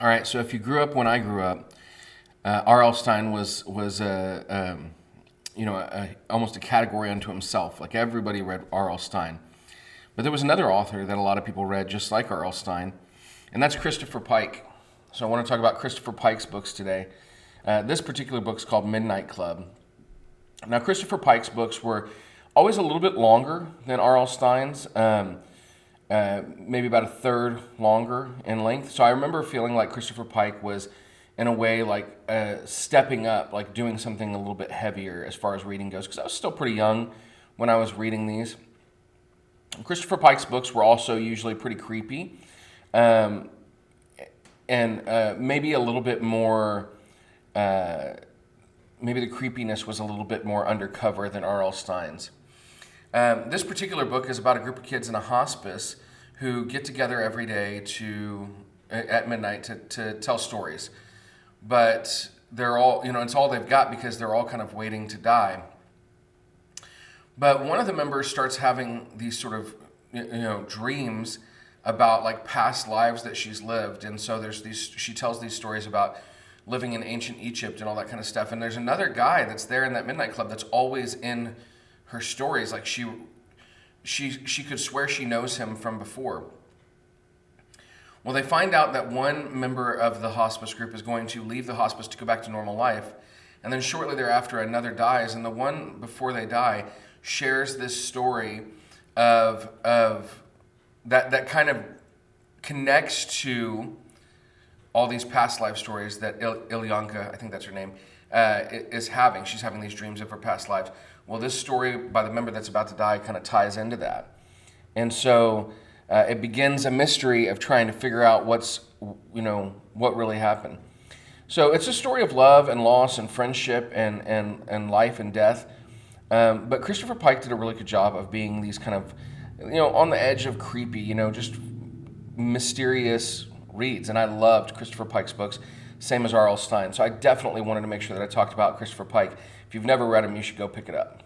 All right, so if you grew up when I grew up, R.L. Stein was almost a category unto himself. Like everybody read R.L. Stein, but there was another author that a lot of people read just like R.L. Stein, and that's Christopher Pike. So I want to talk about Christopher Pike's books today. This particular book is called Midnight Club. Now, Christopher Pike's books were always a little bit longer than R.L. Stein's. Maybe about a third longer in length. So I remember feeling like Christopher Pike was, in a way, like stepping up, like doing something a little bit heavier as far as reading goes, because I was still pretty young when I was reading these. Christopher Pike's books were also usually pretty creepy, and maybe a little bit more. Maybe the creepiness was a little bit more undercover than R.L. Stein's. This particular book is about a group of kids in a hospice who get together every day at midnight to tell stories. But they're all, it's all they've got because they're all kind of waiting to die. But one of the members starts having these sort of, dreams about like past lives that she's lived. And so she tells these stories about living in ancient Egypt and all that kind of stuff. And there's another guy that's there in that midnight club that's always in her stories. Like she could swear she knows him from before. Well, they find out that one member of the hospice group is going to leave the hospice to go back to normal life, and then shortly thereafter another dies, and the one before they die shares this story of that kind of connects to all these past life stories that Ilyanka, I think that's her name, is having. She's having these dreams of her past lives. Well, this story by the member that's about to die kind of ties into that. And so it begins a mystery of trying to figure out what really happened. So it's a story of love and loss and friendship and life and death. But Christopher Pike did a really good job of being these kind of, on the edge of creepy, just mysterious reads. And I loved Christopher Pike's books, same as R.L. Stein. So I definitely wanted to make sure that I talked about Christopher Pike. If you've never read him, you should go pick it up.